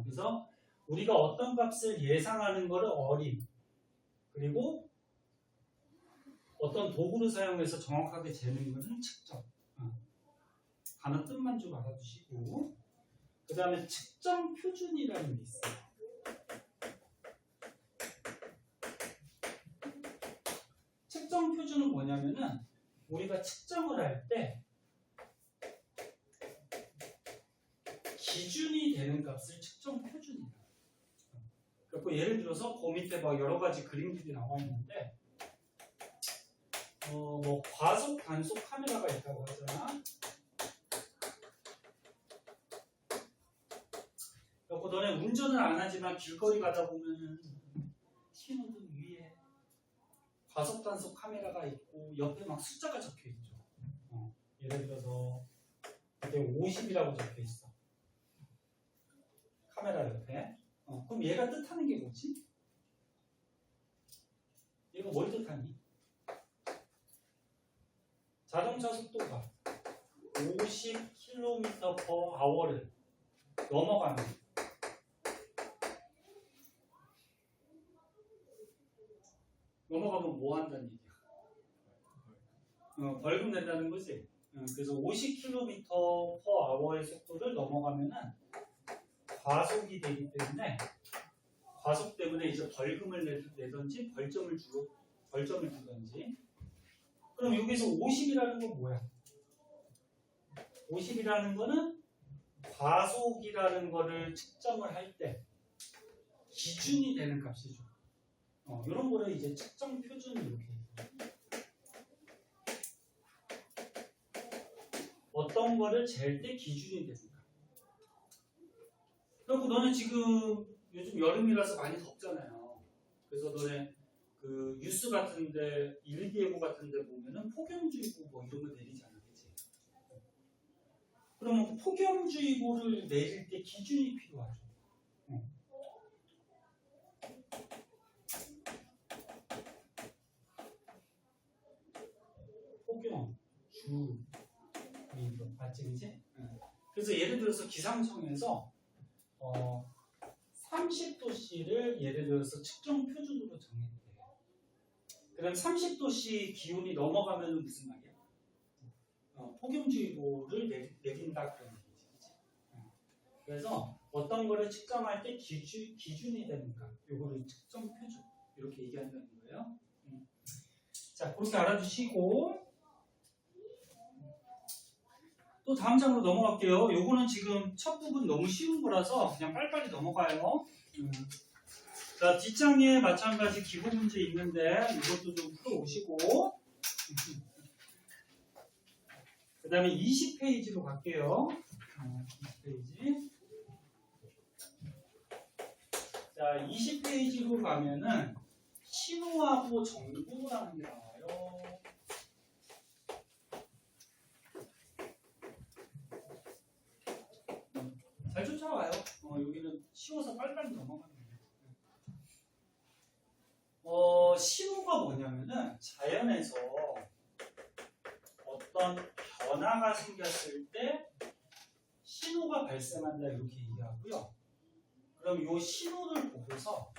그래서 우리가 어떤 값을 예상하는 것을 어림, 그리고 어떤 도구를 사용해서 정확하게 재는 것은 측정. 단어 뜻만 좀 알아두시고, 그 다음에 측정 표준이라는 게 있어요. 측정 표준은 뭐냐면은 우리가 측정을 할 때 기준이 되는 값을 측정 표준이다. 그리고 예를 들어서 그 밑에 막 여러 가지 그림들이 나와 있는데 뭐 과속 단속 카메라가 있다고 하잖아. 그리고 너네 운전을 안 하지만 길거리 가다 보면은 신호등 위에 과속 단속 카메라가 있고 옆에 막 숫자가 적혀 있죠. 예를 들어서 이게 50이라고 적혀 있어. 카메라 옆에. 그럼 얘가 뜻하는 게 뭐지? 얘가 뭘 뜻하니? 자동차 속도가 50km/h를 넘어가면 뭐 한다는 얘기야? 벌금 낸다는 거지. 그래서 50km/h의 속도를 넘어가면은 과속이 되기 때문에 과속 때문에 이제 벌금을 내든지 벌점을 주든지. 그럼 여기서 50이라는 건 뭐야? 50이라는 거는 과속이라는 거를 측정을 할 때 기준이 되는 값이죠. 이런 거를 이제 측정 표준 이렇게 해요. 어떤 거를 잴 때 기준이 되는가. 그리고 너네 지금 요즘 여름이라서 많이 덥잖아요. 그래서 너네 그 뉴스 같은데 일기예보 같은데 보면은 폭염주의보 뭐 이런 거 내리잖아, 그치? 그러면 그 폭염주의보를 내릴 때 기준이 필요하죠. 폭염, 주, 이거 맞지, 그치? 그래서 예를 들어서 기상청에서 30도씨를 예를 들어서 측정 표준으로 정했대요. 그럼 30도씨 기온이 넘어가면 무슨 말이야? 폭염주의보를 내린다 그런 얘기지. 그래서 어떤 거를 측정할 때 기준이 되는가, 요거를 측정 표준 이렇게 얘기한다는 거예요. 자, 그렇게 알아두시고 또 다음 장으로 넘어갈게요. 요거는 지금 첫 부분 너무 쉬운 거라서 그냥 빨리빨리 넘어가요. 자, 뒷장에 마찬가지 기본 문제 있는데 이것도 좀 풀어오시고 그 다음에 20페이지로 갈게요. 20페이지. 자, 20페이지로 가면은 신호하고 정보라는 게 나와요. 잘 쫓아와요. 여기는 쉬워서 빨리빨리 넘어가는 거예요. 신호가 뭐냐면은 자연에서 어떤 변화가 생겼을 때 신호가 발생한다 이렇게 얘기하고요. 그럼 이 신호를 보고서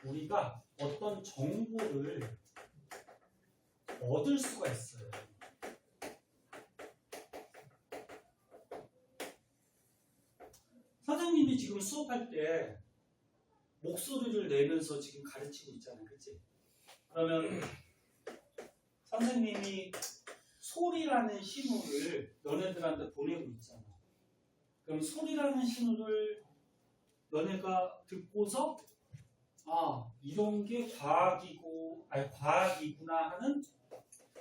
우리가 어떤 정보를 얻을 수가 있어요. 선생님이 지금 수업할 때 목소리를 내면서 지금 가르치고 있잖아요. 그치? 그러면 선생님이 소리라는 신호를 너네들한테 보내고 있잖아. 그럼 소리라는 신호를 너네가 듣고서 이런 게 과학이구나 하는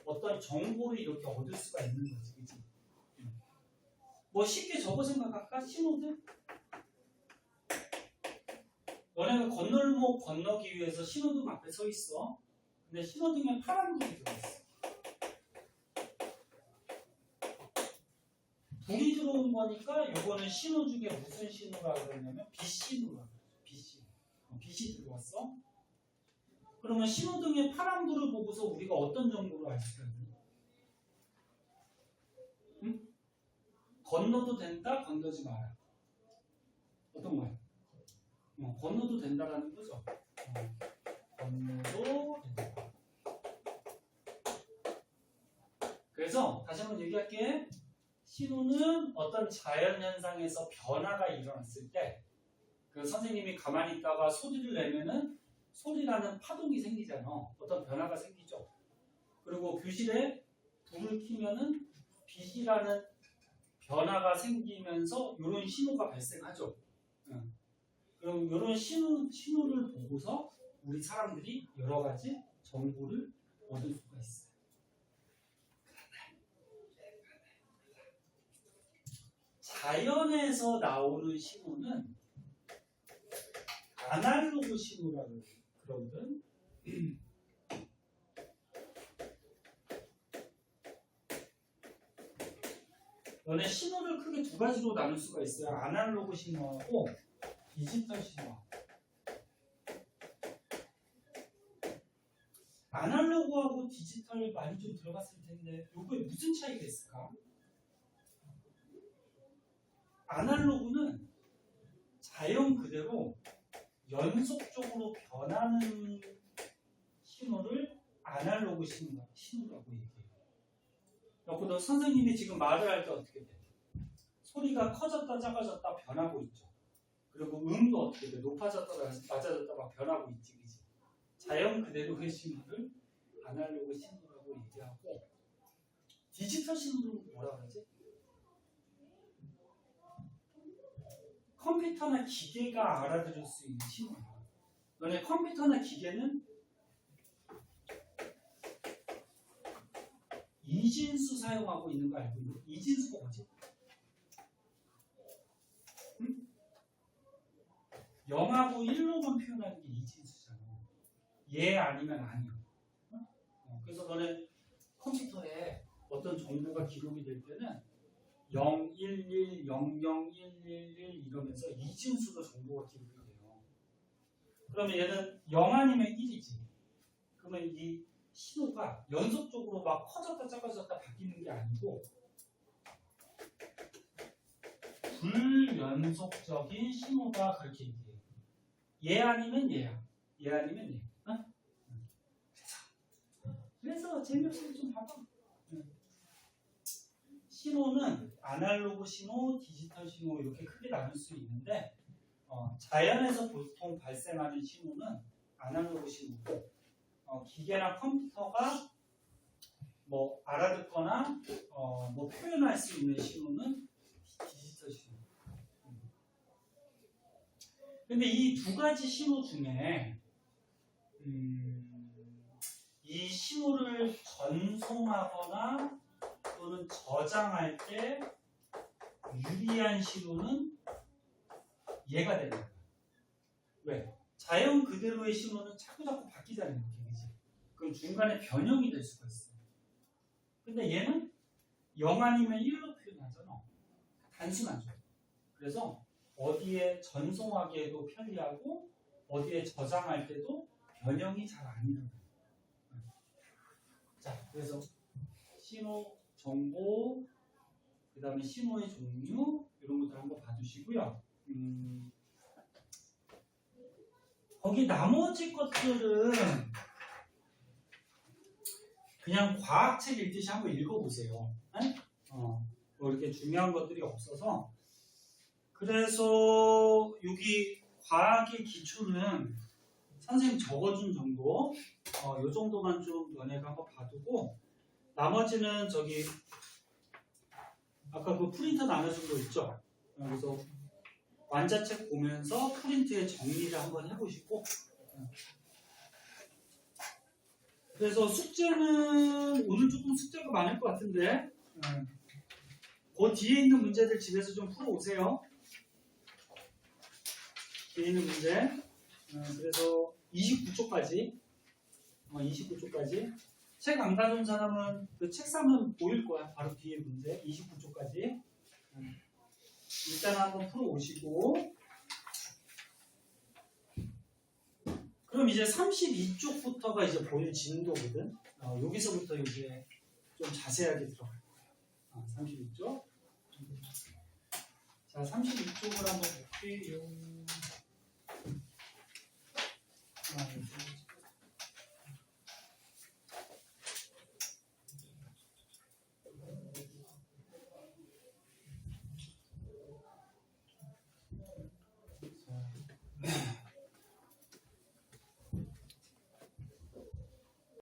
어떤 정보를 이렇게 얻을 수가 있는 거지. 그치? 뭐 쉽게 저거 생각할까? 신호등? 너네가 건널목 건너기 위해서 신호등 앞에 서 있어. 근데 신호등에 파란불이 들어있어. 불이 들어온 거니까 이거는 신호 중에 무슨 신호라고 그러냐면 빛신호라고 그러죠. 빛신호. 빛이 들어왔어. 그러면 신호등에 파란불을 보고서 우리가 어떤 정보를 알 수가 있니? 응? 건너도 된다, 건너지 마라. 어떤 거야? 건너도 된다라는 거죠. 건너도 된다. 그래서 다시 한번 얘기할게. 신호는 어떤 자연현상에서 변화가 일어났을 때 그 선생님이 가만히 있다가 소리를 내면은 소리라는 파동이 생기잖아. 어떤 변화가 생기죠. 그리고 교실에 불을 켜면은 빛이라는 변화가 생기면서 이런 신호가 발생하죠. 그럼 이런 신호를 보고서 우리 사람들이 여러 가지 정보를 얻을 수가 있어요. 자연에서 나오는 신호는 아날로그 신호라고 그러거든. 너네 신호를 크게 두 가지로 나눌 수가 있어요. 아날로그 신호하고 디지털 신호. 아날로그하고 디지털 많이 좀 들어갔을 텐데 요거에 무슨 차이가 있을까? 아날로그는 자연 그대로 연속적으로 변하는 신호를 아날로그 신호라고 얘기해요. 그래서 선생님이 지금 말을 할 때 어떻게 돼? 소리가 커졌다 작아졌다 변하고 있죠. 그리고 음도 어떻게 돼? 높아졌다 낮아졌다 막 변하고 있지, 그치? 자연 그대로의 신호를 아날로그 신호라고 얘기하고 디지털 신호는 뭐라 그러지? 컴퓨터나 기계가 알아들을 수 있는 신호야. 너네 컴퓨터나 기계는 이진수 사용하고 있는 거 알고 있니? 이진수가 뭐지? 응? 0하고 1로만 표현하는 게 이진수잖아. 예 아니면 아니요. 그래서 너네 컴퓨터에 어떤 정보가 기록이 될 때는 011, 00111 이러면서 이진수로 정보가 기록이 돼요. 그러면 얘는 0 아니면 1이지. 그러면 이 신호가 연속적으로 막 커졌다 작아졌다 바뀌는 게 아니고 불연속적인 신호가 그렇게 얘기해요. 예 아니면 예야. 예 아니면 예. 어? 그래서 재미없으면 좀 봐봐. 신호는 아날로그 신호, 디지털 신호 이렇게 크게 나눌 수 있는데 자연에서 보통 발생하는 신호는 아날로그 신호고 기계나 컴퓨터가 뭐 알아듣거나 뭐 표현할 수 있는 신호는 디지털 신호. 근데 이 두 가지 신호 중에 이 신호를 전송하거나 또는 저장할 때 유리한 신호는 얘가 되는 거야. 왜? 자연 그대로의 신호는 자꾸 바뀌잖아요. 그치? 그럼 중간에 변형이 될 수가 있어. 근데 얘는 0 아니면 1로 표현하잖아. 단순하죠. 그래서 어디에 전송하기에도 편리하고 어디에 저장할 때도 변형이 잘 안 일어나요. 자, 그래서 신호 정보, 그 다음에 신호의 종류 이런 것들 한번 봐주시고요. 거기 나머지 것들은 그냥 과학책 읽듯이 한번 읽어보세요. 뭐 이렇게 중요한 것들이 없어서. 그래서 여기 과학의 기초는 선생님 적어준 정도, 요 정도만 좀 너네가 한번 봐두고 나머지는 저기 아까 그 프린터 나눠준 거 있죠? 그래서 완자책 보면서 프린트에 정리를 한번 해보시고 그래서 숙제는 오늘 조금 숙제가 많을 것 같은데 그 뒤에 있는 문제들 집에서 좀 풀어오세요. 뒤에 있는 문제 그래서 29초까지 29초까지 책 안 가져온 사람은 그 책 사면 보일 거야. 바로 뒤에 문제 29초까지 일단 한번 풀어오시고 그럼 이제 32쪽부터가 이제 보일 진도거든. 여기서부터 이제 좀 자세하게 들어갈 거야. 32쪽. 자, 32쪽을 한번 볼게요.